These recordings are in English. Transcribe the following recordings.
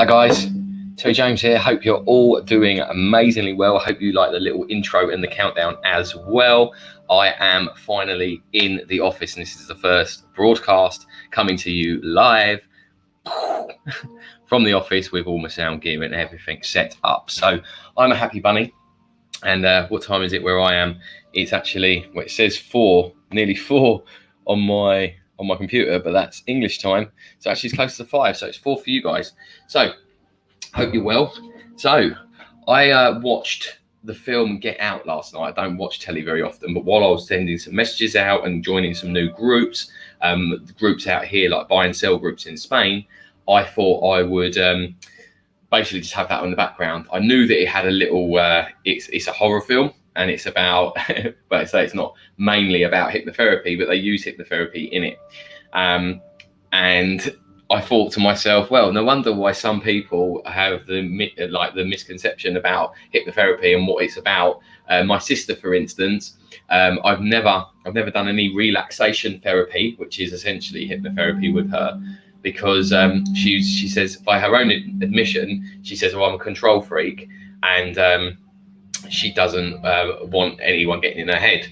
Hi guys, Terry James here. Hope you're all doing amazingly well. I hope you like the little intro and the countdown as well. I am finally in the office and this is the first broadcast coming to you live from the office with all my sound gear and everything set up. So I'm a happy bunny. And what time is it where I am? It's actually, well, it says nearly four on my computer, but that's English time. So actually it's close to 5, so it's 4 for you guys. So hope you're well. So I watched the film Get Out last night. I don't watch telly very often, but while I was sending some messages out and joining some new groups, the groups out here like buy and sell groups in Spain, I thought I would basically just have that on the background. I knew that it had a little, it's a horror film and it's about, but I say it's not mainly about hypnotherapy, but they use hypnotherapy in it. And I thought to myself, well, no wonder why some people have the misconception about hypnotherapy and what it's about. My sister, for instance, I've never done any relaxation therapy, which is essentially hypnotherapy with her, because she says, by her own admission, she says, "Oh, I'm a control freak," and she doesn't want anyone getting in her head.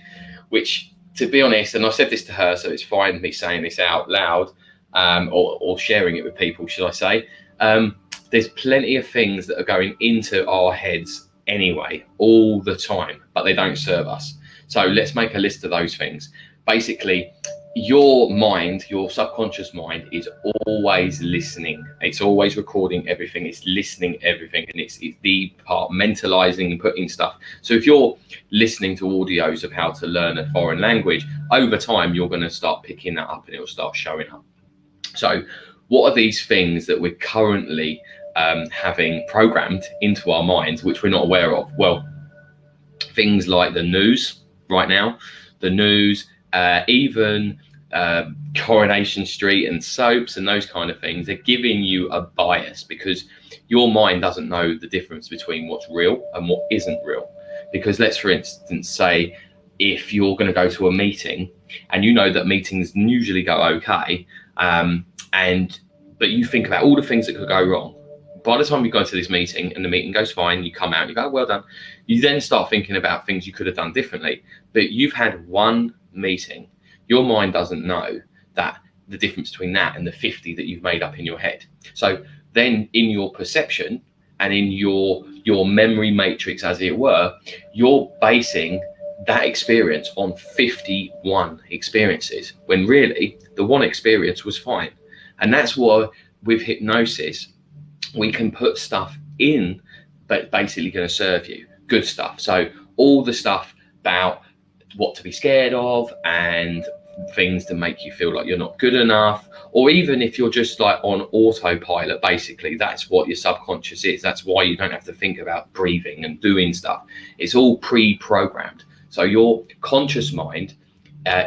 Which, to be honest, and I've said this to her, so it's fine me saying this out loud. Or sharing it with people, should I say. There's plenty of things that are going into our heads anyway, all the time, but they don't serve us. So let's make a list of those things. Basically, your mind, your subconscious mind, is always listening. It's always recording everything. It's listening everything, and it's departmentalizing and putting stuff. So if you're listening to audios of how to learn a foreign language, over time, you're going to start picking that up and it'll start showing up. So what are these things that we're currently having programmed into our minds, which we're not aware of? Well, things like the news right now, even Coronation Street and soaps and those kind of things, are giving you a bias because your mind doesn't know the difference between what's real and what isn't real. Because let's, for instance, say if you're going to go to a meeting and you know that meetings usually go okay, but you think about all the things that could go wrong. By the time you go to this meeting and the meeting goes fine, you come out and you go, well done. You then start thinking about things you could have done differently. But you've had one meeting. Your mind doesn't know that the difference between that and the 50 that you've made up in your head. So then in your perception and in your memory matrix, as it were, you're basing that experience on 51 experiences, when really the one experience was fine. And that's why with hypnosis, we can put stuff in, but basically going to serve you good stuff. So all the stuff about what to be scared of and things to make you feel like you're not good enough, or even if you're just like on autopilot, basically that's what your subconscious is. That's why you don't have to think about breathing and doing stuff. It's all pre-programmed. So your conscious mind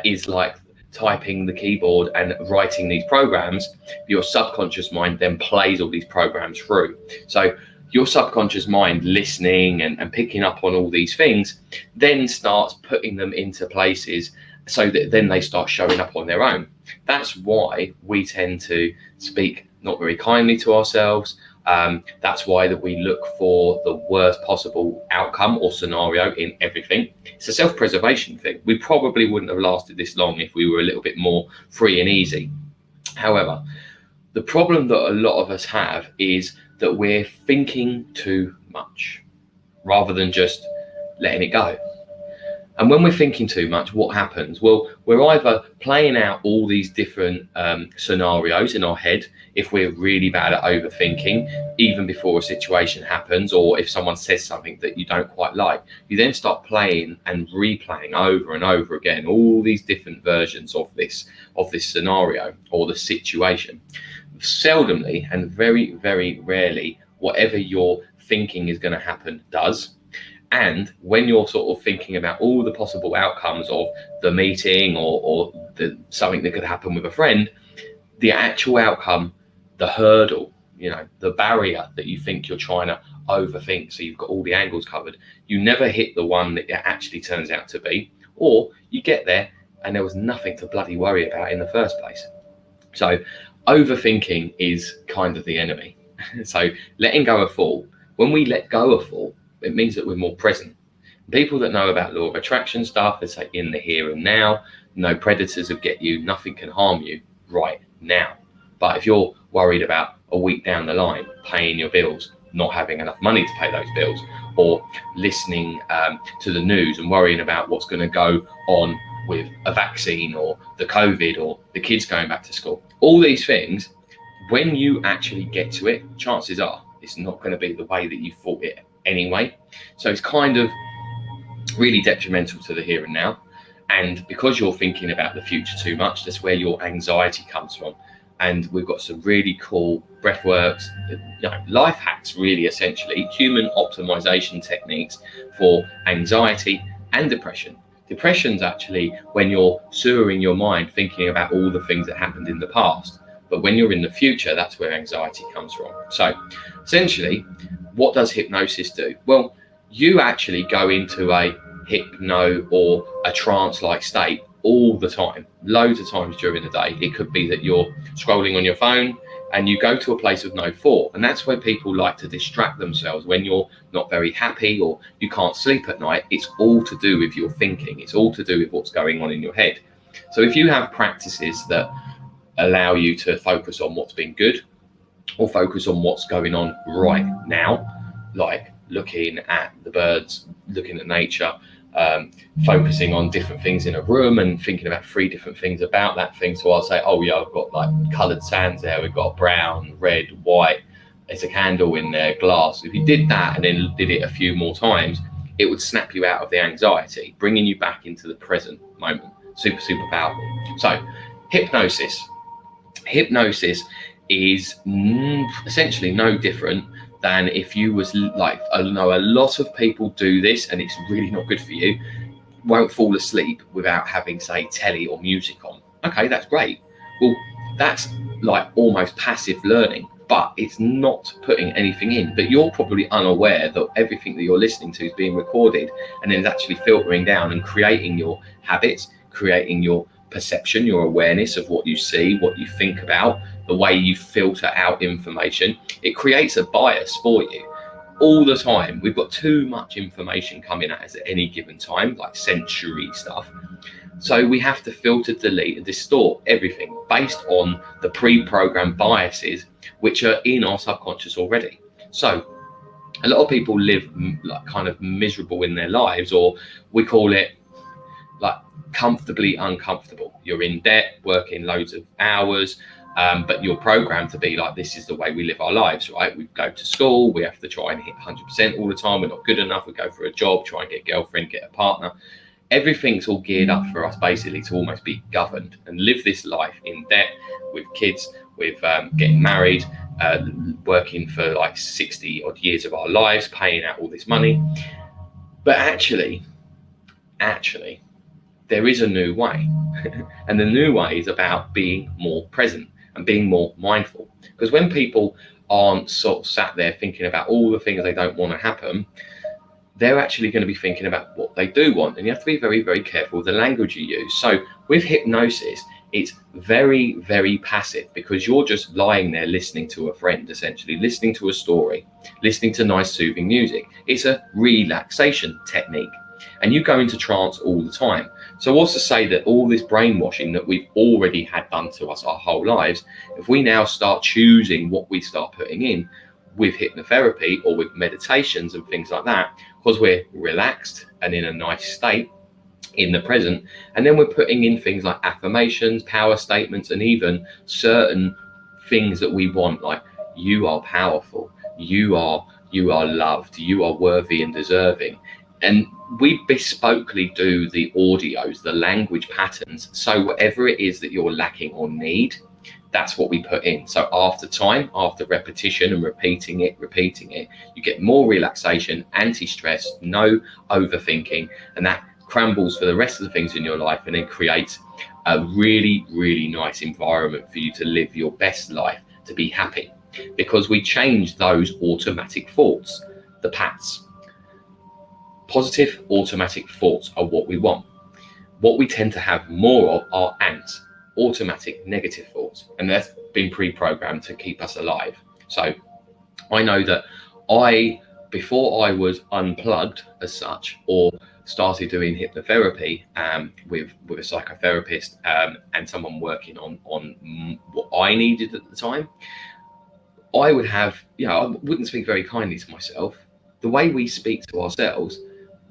is like typing the keyboard and writing these programs. Your subconscious mind then plays all these programs through. So your subconscious mind, listening and picking up on all these things, then starts putting them into places so that then they start showing up on their own. That's why we tend to speak not very kindly to ourselves. That's why that we look for the worst possible outcome or scenario in everything. It's a self-preservation thing. We probably wouldn't have lasted this long if we were a little bit more free and easy. However, the problem that a lot of us have is that we're thinking too much rather than just letting it go. And when we're thinking too much, what happens? Well, we're either playing out all these different scenarios in our head if we're really bad at overthinking, even before a situation happens, or if someone says something that you don't quite like, you then start playing and replaying over and over again all these different versions of this scenario or the situation. Seldomly and very, very rarely, whatever you're thinking is going to happen does. And when you're sort of thinking about all the possible outcomes of the meeting or something that could happen with a friend, the actual outcome, the hurdle, the barrier that you think you're trying to overthink, so you've got all the angles covered, you never hit the one that it actually turns out to be, or you get there and there was nothing to bloody worry about in the first place. So overthinking is kind of the enemy. So letting go of thought, when we let go of thought, it means that we're more present. People that know about law of attraction stuff, they say in the here and now, no predators will get you, nothing can harm you right now. But if you're worried about a week down the line, paying your bills, not having enough money to pay those bills, or listening to the news and worrying about what's going to go on with a vaccine or the COVID or the kids going back to school, all these things, when you actually get to it, chances are it's not going to be the way that you thought it anyway. So it's kind of really detrimental to the here and now. And because you're thinking about the future too much, that's where your anxiety comes from. And we've got some really cool breath works, life hacks, really essentially human optimization techniques for anxiety and depression. Depression's actually when you're sewering your mind thinking about all the things that happened in the past. But when you're in the future, that's where anxiety comes from. So essentially, what does hypnosis do? Well, you actually go into a hypno or a trance-like state all the time, loads of times during the day. It could be that you're scrolling on your phone and you go to a place of no thought. And that's where people like to distract themselves when you're not very happy or you can't sleep at night. It's all to do with your thinking. It's all to do with what's going on in your head. So if you have practices that allow you to focus on what's been good or focus on what's going on right now, like looking at the birds, looking at nature, focusing on different things in a room and thinking about 3 different things about that thing. So I'll say, oh yeah, I've got like coloured sands there, we've got brown, red, white, there's a candle in there, glass. If you did that and then did it a few more times, it would snap you out of the anxiety, bringing you back into the present moment. Super, super powerful. So hypnosis is essentially no different than if you was like, I know a lot of people do this and it's really not good for you, won't fall asleep without having, say, telly or music on. Okay, that's great. Well, that's like almost passive learning, but it's not putting anything in. But you're probably unaware that everything that you're listening to is being recorded and then it's actually filtering down and creating your habits, creating your perception, your awareness of what you see, what you think about, the way you filter out information. It creates a bias for you all the time. We've got too much information coming at us at any given time, like sensory stuff. So we have to filter, delete and distort everything based on the pre-programmed biases which are in our subconscious already. So a lot of people live like kind of miserable in their lives, or we call it like comfortably uncomfortable. You're in debt, working loads of hours, but you're programmed to be like, this is the way we live our lives, right? We go to school, we have to try and hit 100% all the time. We're not good enough. We go for a job, try and get a girlfriend, get a partner. Everything's all geared up for us basically to almost be governed and live this life in debt, with kids, with getting married, working for like 60 odd years of our lives, paying out all this money. But actually, there is a new way. And the new way is about being more present and being more mindful. Because when people aren't sort of sat there thinking about all the things they don't want to happen, they're actually going to be thinking about what they do want. And you have to be very, very careful with the language you use. So with hypnosis, it's very, very passive, because you're just lying there listening to a friend, essentially listening to a story, listening to nice soothing music. It's a relaxation technique. And you go into trance all the time. So what's to say that all this brainwashing that we've already had done to us our whole lives, if we now start choosing what we start putting in with hypnotherapy or with meditations and things like that, because we're relaxed and in a nice state in the present, and then we're putting in things like affirmations, power statements, and even certain things that we want, like you are powerful, you are loved, you are worthy and deserving. And we bespokely do the audios, the language patterns. So whatever it is that you're lacking or need, that's what we put in. So after time, after repetition and repeating it, you get more relaxation, anti-stress, no overthinking, and that crumbles for the rest of the things in your life and then creates a really, really nice environment for you to live your best life, to be happy. Because we change those automatic thoughts, the PATs. Positive automatic thoughts are what we want. What we tend to have more of are ANTs, automatic negative thoughts, and that's been pre-programmed to keep us alive. So I know that before I was unplugged as such, or started doing hypnotherapy with a psychotherapist and someone working on what I needed at the time, I would have, I wouldn't speak very kindly to myself. The way we speak to ourselves,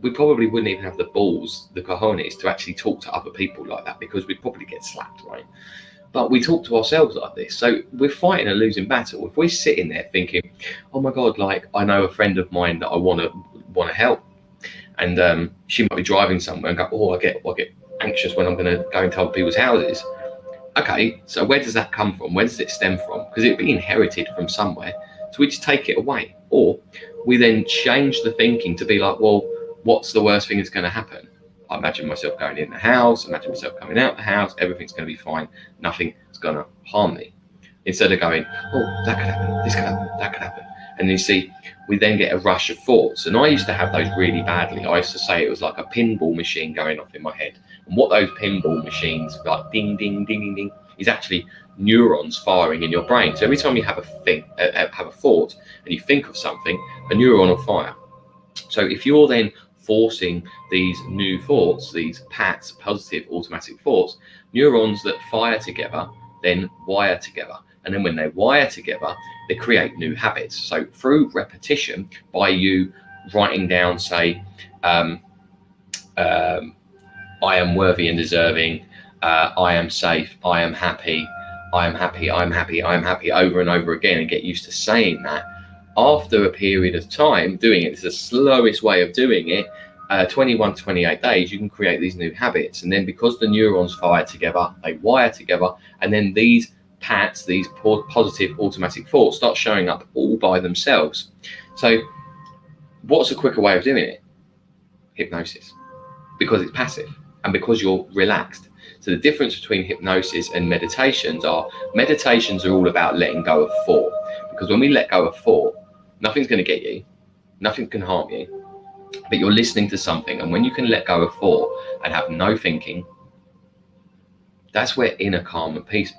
we probably wouldn't even have the balls, the cojones, to actually talk to other people like that, because we'd probably get slapped, right? But we talk to ourselves like this. So we're fighting a losing battle. If we're sitting there thinking, oh my God, like I know a friend of mine that I want to help, and she might be driving somewhere and go, oh, I get anxious when I'm going to go into other people's houses. Okay, so where does that come from? Where does it stem from? Because it'd be inherited from somewhere. So we just take it away. Or we then change the thinking to be like, well, what's the worst thing that's going to happen? I imagine myself going in the house, imagine myself coming out the house, everything's going to be fine, nothing's going to harm me. Instead of going, oh, that could happen, this could happen, that could happen. And you see, we then get a rush of thoughts. And I used to have those really badly. I used to say it was like a pinball machine going off in my head. And what those pinball machines, like ding, ding, ding, ding, ding, is actually neurons firing in your brain. So every time you have a thought and you think of something, a neuron will fire. So if you're then forcing these new thoughts, these PATs, positive automatic thoughts, neurons that fire together then wire together. And then when they wire together, they create new habits. So through repetition, by you writing down, say, I am worthy and deserving, I am safe, I am happy, I am happy, I'm happy, I'm happy, over and over again, and get used to saying that. After a period of time doing it, it's the slowest way of doing it, 21, 28 days, you can create these new habits. And then because the neurons fire together, they wire together, and then these PATs, these positive automatic thoughts, start showing up all by themselves. So what's a quicker way of doing it? Hypnosis, because it's passive and because you're relaxed. So the difference between hypnosis and meditations are all about letting go of thought, because when we let go of thought, nothing's going to get you, nothing can harm you, but you're listening to something. And when you can let go of thought and have no thinking, that's where inner calm and peace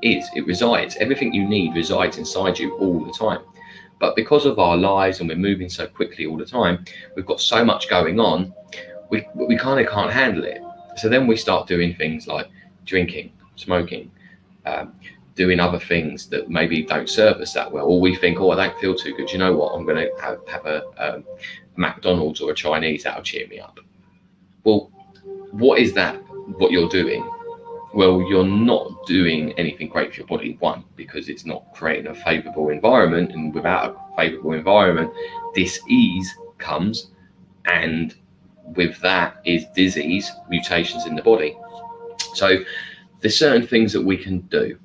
is. It resides. Everything you need resides inside you all the time. But because of our lives and we're moving so quickly all the time, we've got so much going on, we kind of can't handle it. So then we start doing things like drinking, smoking, doing other things that maybe don't serve us that well. Or we think, oh, I don't feel too good. You know what? I'm going to have a McDonald's or a Chinese. That'll cheer me up. Well, what is that? What you're doing? Well, you're not doing anything great for your body, one, because it's not creating a favorable environment, and without a favorable environment, dis-ease comes, and with that is disease, mutations in the body. So there's certain things that we can do.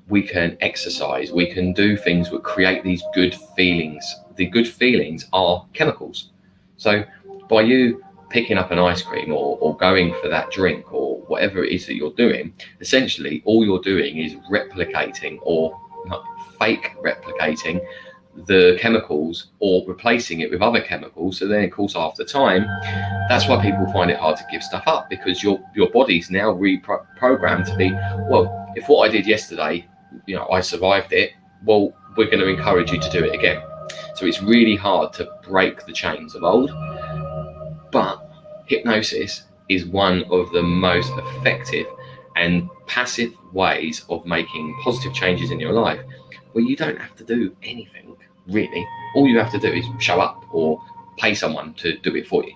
We can exercise, we can do things that create these good feelings. The good feelings are chemicals. So by you picking up an ice cream or going for that drink or whatever it is that you're doing, essentially all you're doing is replicating, or not fake replicating, the chemicals, or replacing it with other chemicals. So then of course after time, that's why people find it hard to give stuff up, because your body's now reprogrammed to be, well, if what I did yesterday, I survived it, well, we're going to encourage you to do it again. So it's really hard to break the chains of old. But hypnosis is one of the most effective and passive ways of making positive changes in your life, where you don't have to do anything, really. All you have to do is show up or pay someone to do it for you.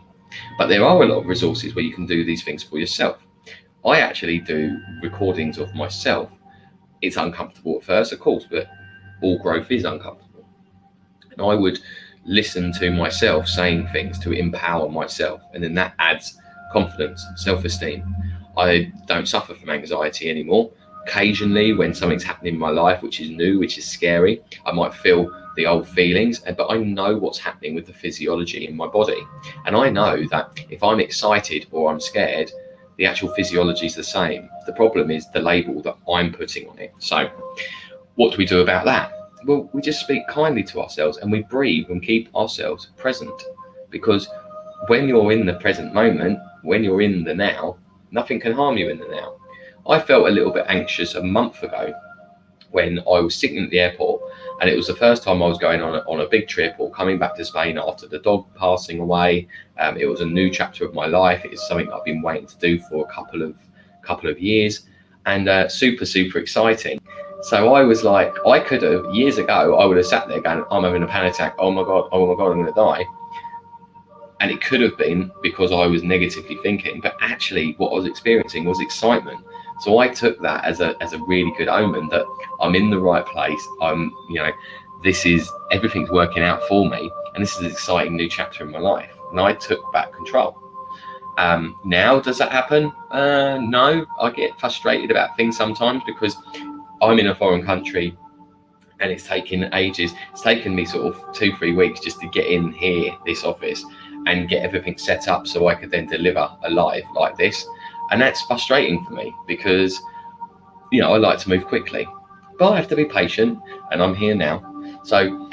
But there are a lot of resources where you can do these things for yourself. I actually do recordings of myself. It's uncomfortable at first, of course, but all growth is uncomfortable. And I would listen to myself saying things to empower myself, and then that adds confidence, self-esteem. I don't suffer from anxiety anymore. Occasionally, when something's happening in my life which is new, which is scary, I might feel the old feelings, but I know what's happening with the physiology in my body. And I know that if I'm excited or I'm scared, the actual physiology is the same. The problem is the label that I'm putting on it. So what do we do about that? Well, we just speak kindly to ourselves, and we breathe and keep ourselves present. Because when you're in the present moment, when you're in the now, nothing can harm you in the now. I felt a little bit anxious a month ago when I was sitting at the airport, and it was the first time I was going on a big trip or coming back to Spain after the dog passing away. It was a new chapter of my life. It is something I've been waiting to do for a couple of years, and super exciting. So I was like, I could have, years ago, I would have sat there going, I'm having a panic attack. Oh my God, I'm going to die. And it could have been because I was negatively thinking, but actually what I was experiencing was excitement. So I took that as a really good omen that I'm in the right place. Everything's working out for me, and this is an exciting new chapter in my life. And I took back control. Now, does that happen? No, I get frustrated about things sometimes because I'm in a foreign country and it's taken ages. It's taken me sort of 2-3 weeks just to get in here, this office, and get everything set up so I could then deliver a live like this. And that's frustrating for me because, I like to move quickly, but I have to be patient, and I'm here now. So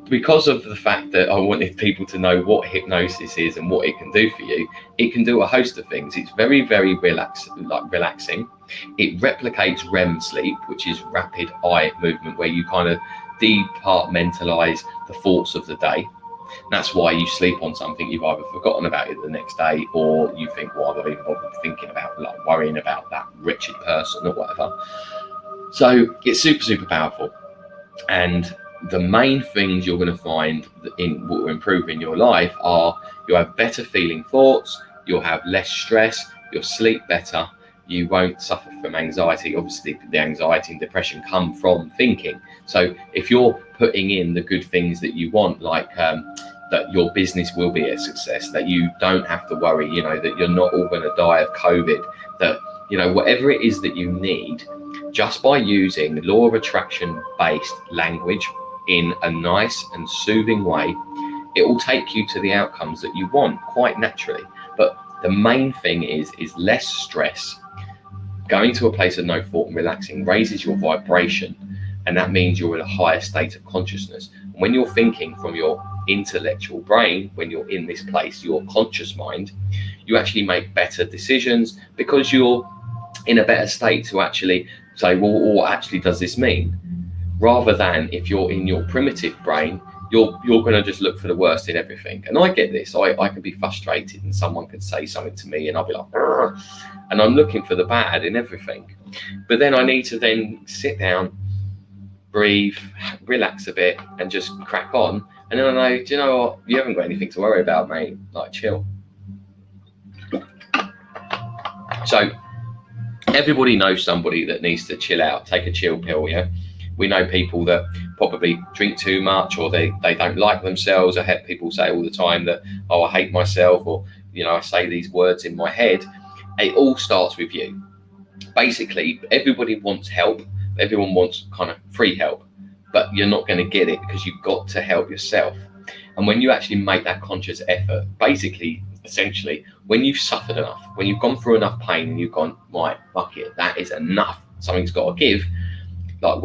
because of the fact that I wanted people to know what hypnosis is and what it can do for you, it can do a host of things. It's very, very relaxing. It replicates REM sleep, which is rapid eye movement, where you kind of departmentalize the thoughts of the day. That's why you sleep on something you've either forgotten about it the next day, or you think, well, I've even bothered thinking about, like, worrying about that wretched person or whatever. So it's super powerful. And the main things you're going to find in what will improve in your life are you'll have better feeling thoughts, you'll have less stress, you'll sleep better, you won't suffer from anxiety. Obviously, the anxiety and depression come from thinking. So if you're putting in the good things that you want, like that your business will be a success, that you don't have to worry, that you're not all going to die of COVID, that, whatever it is that you need, just by using law of attraction based language in a nice and soothing way, it will take you to the outcomes that you want quite naturally. But the main thing is less stress. Going to a place of no thought and relaxing raises your vibration, and that means you're in a higher state of consciousness. When you're thinking from your intellectual brain, when you're in this place, your conscious mind, you actually make better decisions because you're in a better state to actually say, well, what actually does this mean? Rather than if you're in your primitive brain, you're going to just look for the worst in everything. And I get this. I can be frustrated, and someone could say something to me, and I'll be like, "Argh," and I'm looking for the bad in everything. But then I need to then sit down, breathe, relax a bit, and just crack on. And then I know, do you know what? You haven't got anything to worry about, mate. Like, chill. So everybody knows somebody that needs to chill out, take a chill pill, yeah? We know people that probably drink too much, or they don't like themselves. I have people say all the time that, oh, I hate myself, or, I say these words in my head. It all starts with you. Basically, everybody wants help. Everyone wants kind of free help, but you're not going to get it because you've got to help yourself. And when you actually make that conscious effort, essentially, when you've suffered enough, when you've gone through enough pain and you've gone, right, fuck it, that is enough, something's got to give, like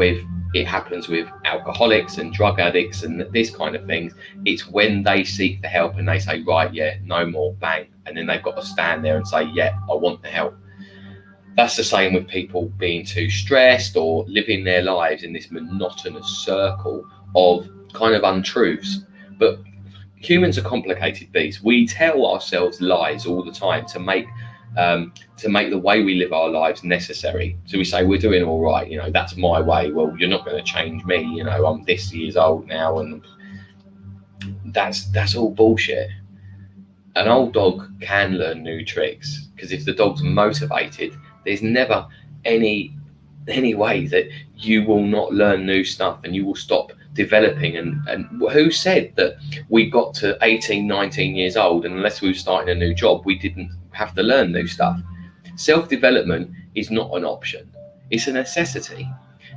it happens with alcoholics and drug addicts and this kind of things. It's when they seek the help and they say, right, yeah, no more, bang. And then they've got to stand there and say, yeah, I want the help. That's the same with people being too stressed or living their lives in this monotonous circle of kind of untruths. But humans are complicated beasts. We tell ourselves lies all the time to make the way we live our lives necessary. So we say, we're doing all right, that's my way. Well, you're not going to change me, I'm this years old now, and that's all bullshit. An old dog can learn new tricks, because if the dog's motivated, there's never any way that you will not learn new stuff and you will stop developing. And who said that we got to 18, 19 years old, and unless we were starting a new job, we didn't have to learn new stuff? Self-development is not an option, it's a necessity.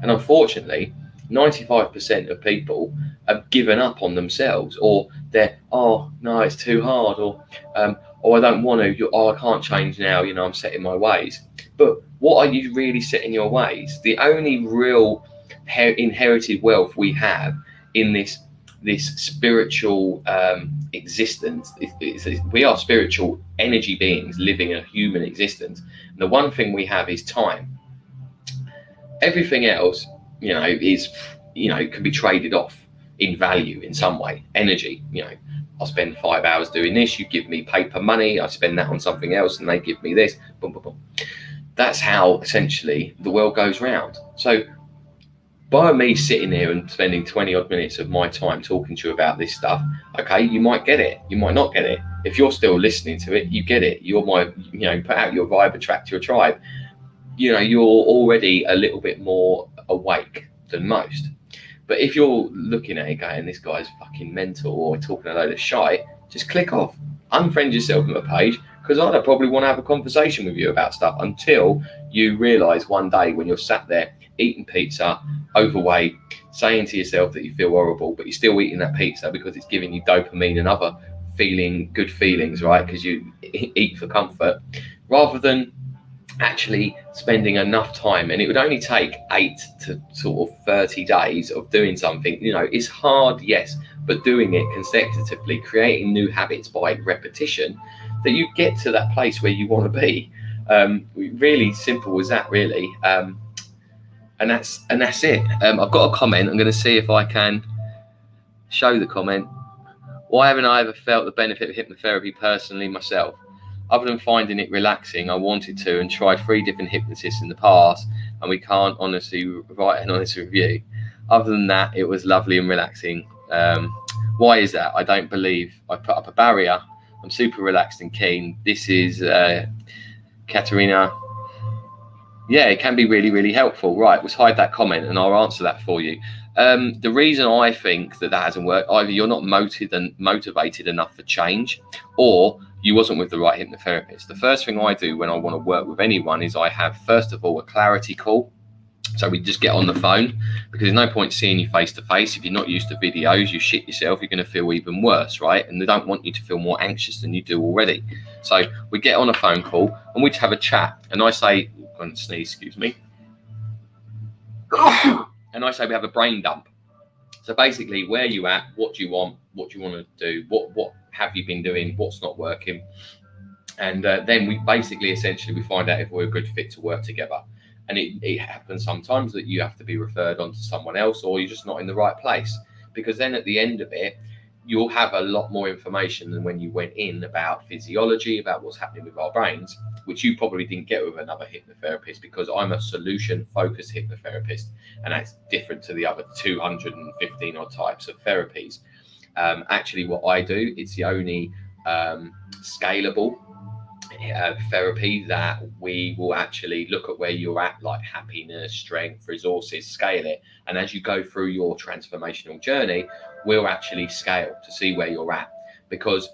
And unfortunately, 95% of people have given up on themselves, or they're, oh no, it's too hard, or I don't want to, I can't change now, I'm set in my ways. But what are you really set in your ways? The only real inherited wealth we have in this spiritual existence is we are spiritual energy beings living a human existence. And the one thing we have is time. Everything else is, can be traded off in value in some way. Energy, I'll spend 5 hours doing this, you give me paper money, I spend that on something else and they give me this, boom, boom, boom. That's how essentially the world goes round. So by me sitting here and spending 20 odd minutes of my time talking to you about this stuff, okay, you might get it, you might not get it. If you're still listening to it, you get it. You're my, put out your vibe, attract your tribe. You're already a little bit more awake than most. But if you're looking at it going, this guy's fucking mental or talking a load of shite, just click off, unfriend yourself from the page, because I don't probably want to have a conversation with you about stuff until you realise one day when you're sat there eating pizza, overweight, saying to yourself that you feel horrible, but you're still eating that pizza because it's giving you dopamine and other good feelings, right? Because you eat for comfort, rather than actually spending enough time. And it would only take 8 to sort of 30 days of doing something. It's hard, yes, but doing it consecutively, creating new habits by repetition, that you get to that place where you want to be. Really simple as that, really. And that's it. I've got a comment. I'm going to see if I can show the comment. Why haven't I ever felt the benefit of hypnotherapy personally myself? Other than finding it relaxing, I wanted to and tried 3 different hypnotists in the past, and we can't honestly write an honest review. Other than that, it was lovely and relaxing. Why is that? I don't believe I put up a barrier. I'm super relaxed and keen. This is Katerina. Yeah, it can be really, really helpful. Right, let's hide that comment and I'll answer that for you. The reason I think that hasn't worked, either you're not motivated enough for change, or you wasn't with the right hypnotherapist. The first thing I do when I want to work with anyone is I have, first of all, a clarity call. So we just get on the phone, because there's no point seeing you face to face. If you're not used to videos, you shit yourself, you're going to feel even worse, right? And they don't want you to feel more anxious than you do already. So we get on a phone call and we just have a chat. And I say, I'm going to sneeze, excuse me. And I say we have a brain dump. So basically, where you at, what do you want to do, what have you been doing, what's not working, and then we basically essentially we find out if we're a good fit to work together. And it happens sometimes that you have to be referred on to someone else, or you're just not in the right place, because then at the end of it, you'll have a lot more information than when you went in about physiology, about what's happening with our brains, which you probably didn't get with another hypnotherapist, because I'm a solution-focused hypnotherapist, and that's different to the other 215 odd types of therapies. Actually, what I do, it's the only scalable therapy that we will actually look at where you're at, like happiness, strength, resources, scale it. And as you go through your transformational journey, we'll actually scale to see where you're at, because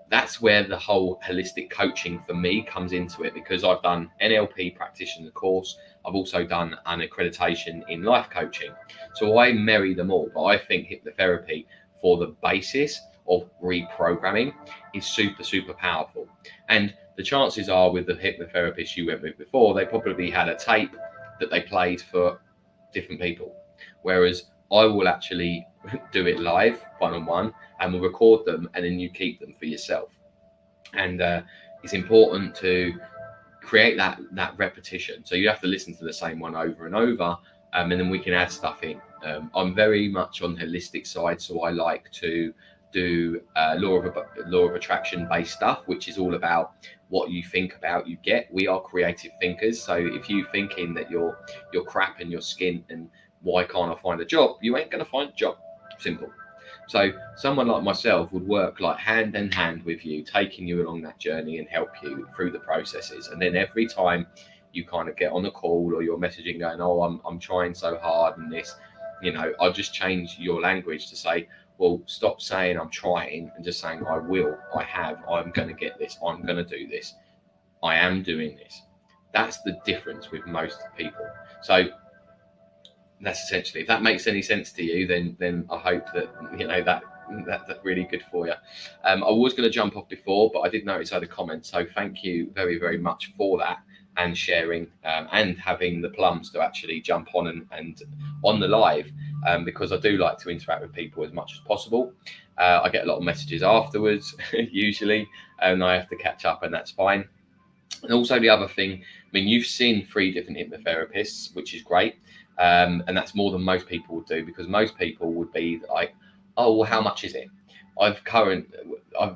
that's where the whole holistic coaching for me comes into it, because I've done NLP practitioner course. I've also done an accreditation in life coaching. So I marry them all. But I think hypnotherapy for the basis of reprogramming is super, super powerful. And the chances are with the hypnotherapist you went with before, they probably had a tape that they played for different people. Whereas I will actually do it live, one-on-one, and we'll record them, and then you keep them for yourself. And it's important to create that repetition. So you have to listen to the same one over and over, and then we can add stuff in. I'm very much on the holistic side, so I like to do law of attraction based stuff, which is all about what you think about, you get. We are creative thinkers, so if you're thinking that you're crap and your skin and why can't I find a job, you ain't going to find a job. Simple. So someone like myself would work like hand in hand with you, taking you along that journey and help you through the processes. And then every time you kind of get on a call or you're messaging going, oh, I'm trying so hard and this, I'll just change your language to say, well, stop saying I'm trying and just saying I will, I have, I'm going to get this, I'm going to do this, I am doing this. That's the difference with most people. So that's essentially, if that makes any sense to you, then I hope that that's really good for you. I was going to jump off before, but I did notice I had a comment, so thank you very, very much for that, and sharing and having the plums to actually jump on and on the live, because I do like to interact with people as much as possible. I get a lot of messages afterwards usually, and I have to catch up, and that's fine. And also the other thing, I mean, you've seen 3 different hypnotherapists, which is great. And that's more than most people would do, because most people would be like, oh, well, how much is it? I've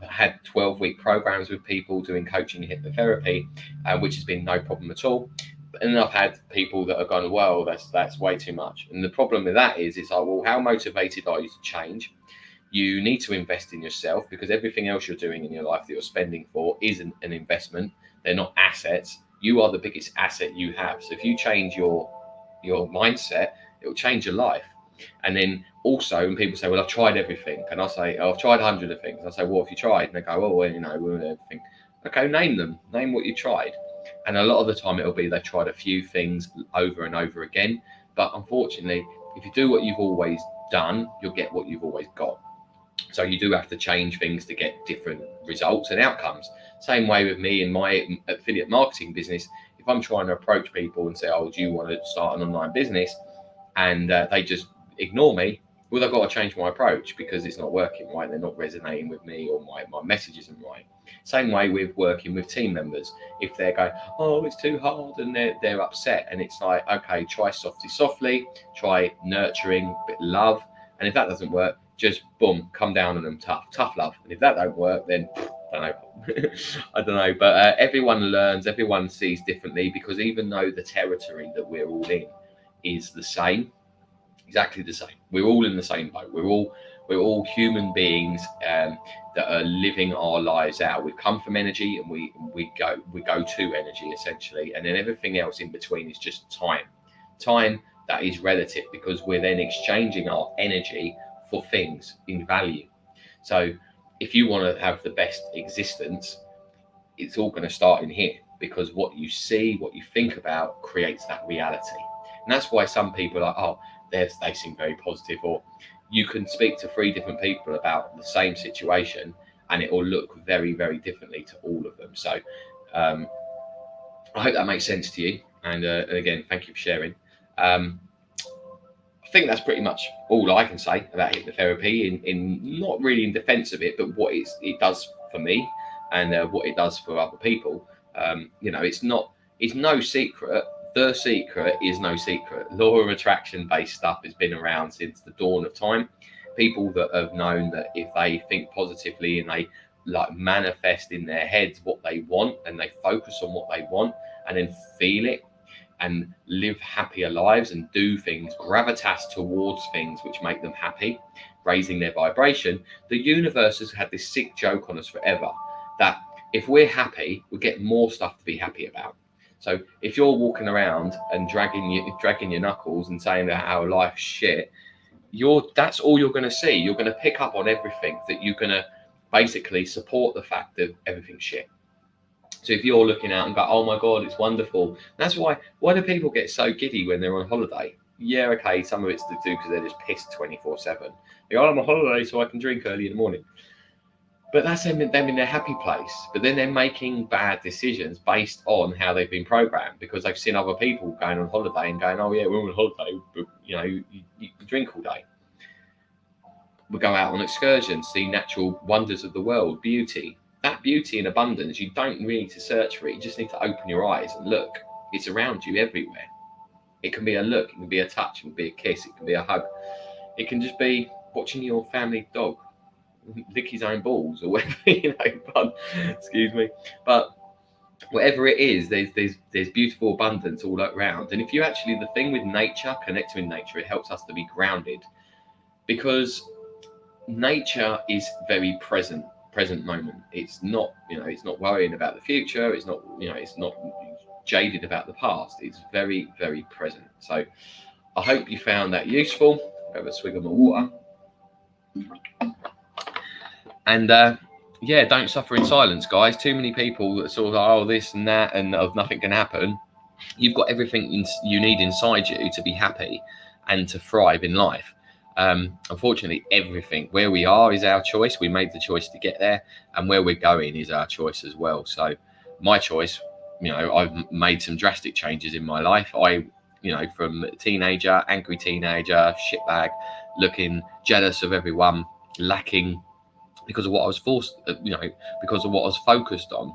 had 12-week programs with people doing coaching and hypnotherapy, which has been no problem at all. And then I've had people that have gone, well, that's way too much. And the problem with that is, it's like, well, how motivated are you to change? You need to invest in yourself, because everything else you're doing in your life that you're spending for isn't an investment. They're not assets. You are the biggest asset you have. So if you change your mindset, it will change your life. And then also, when people say, well, I've tried everything, and I say, oh, I've tried 100 of things, I say, what have you tried? And they go, oh, well, everything. Okay, name them. Name what you tried. And a lot of the time it'll be they've tried a few things over and over again. But unfortunately, if you do what you've always done, you'll get what you've always got. So you do have to change things to get different results and outcomes. Same way with me in my affiliate marketing business. If I'm trying to approach people and say, oh, do you want to start an online business? And they just ignore me, well, I've got to change my approach, because it's not working right. They're not resonating with me, or my message isn't right. Same way with working with team members. If they're going, oh, it's too hard, and they're upset, and it's like, okay, try softly, try nurturing, bit love. And if that doesn't work, just boom, come down on them, tough love. And if that don't work, then I don't know. I don't know. But everyone learns, everyone sees differently, because even though the territory that we're all in is the same, exactly the same, we're all in the same boat. We're all human beings that are living our lives out. We come from energy, and we go to energy, essentially, and then everything else in between is just time that is relative, because we're then exchanging our energy for things in value. So if you want to have the best existence, it's all going to start in here, because what you see, what you think about, creates that reality. And that's why some people are, oh, they seem very positive. Or you can speak to 3 different people about the same situation, and it will look very, very differently to all of them. So I hope that makes sense to you. And again, thank you for sharing. I think that's pretty much all I can say about hypnotherapy, in not really in defense of it, but what it does for me, and what it does for other people. It's no secret. The secret is no secret. Law of attraction based stuff has been around since the dawn of time. People that have known that if they think positively and they manifest in their heads what they want, and they focus on what they want, and then feel it, and live happier lives, and do things, gravitas towards things which make them happy, raising their vibration. The universe has had this sick joke on us forever, that if we're happy, we get more stuff to be happy about. So if you're walking around and dragging your knuckles and saying that our life's shit, that's all you're going to see. You're going to pick up on everything that you're going to basically support the fact that everything's shit. So if you're looking out and go, oh my God, it's wonderful. That's why do people get so giddy when they're on holiday? Yeah, okay, some of it's to do because they're just pissed 24/7. They go, I'm on holiday so I can drink early in the morning. But that's them in their happy place. But then they're making bad decisions based on how they've been programmed, because they've seen other people going on holiday and going, oh yeah, we're on holiday, but you drink all day. We go out on excursions, see natural wonders of the world, beauty. That beauty and abundance, you don't really need to search for it. You just need to open your eyes and look. It's around you everywhere. It can be a look, it can be a touch, it can be a kiss, it can be a hug. It can just be watching your family dog lick his own balls, or whatever, excuse me. But whatever it is, there's beautiful abundance all around. And if you actually, the thing with nature, connecting with nature, it helps us to be grounded, because nature is very present moment. It's not, it's not worrying about the future. It's not, it's not jaded about the past. It's very, very present. So I hope you found that useful. Have a swig of my water. And don't suffer in silence, guys. Too many people that sort of, oh, this and that, and nothing can happen. You've got everything you need inside you to be happy and to thrive in life. Unfortunately, everything where we are is our choice. We made the choice to get there, and where we're going is our choice as well. So my choice, I've made some drastic changes in my life. From teenager, angry teenager, shitbag, looking jealous of everyone, lacking because of what I was because of what I was focused on.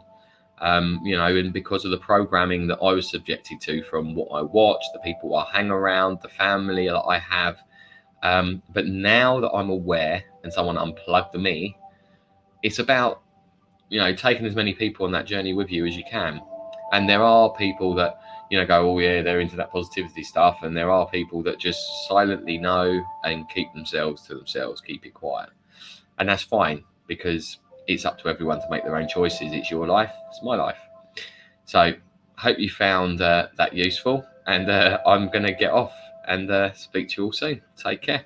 And because of the programming that I was subjected to from what I watch, the people I hang around, the family that I have. But now that I'm aware and someone unplugged me, it's about, taking as many people on that journey with you as you can. And there are people that, go, oh yeah, they're into that positivity stuff. And there are people that just silently know and keep themselves to themselves, keep it quiet. And that's fine, because it's up to everyone to make their own choices. It's your life, it's my life. So I hope you found that useful. And I'm going to get off and speak to you all soon. Take care.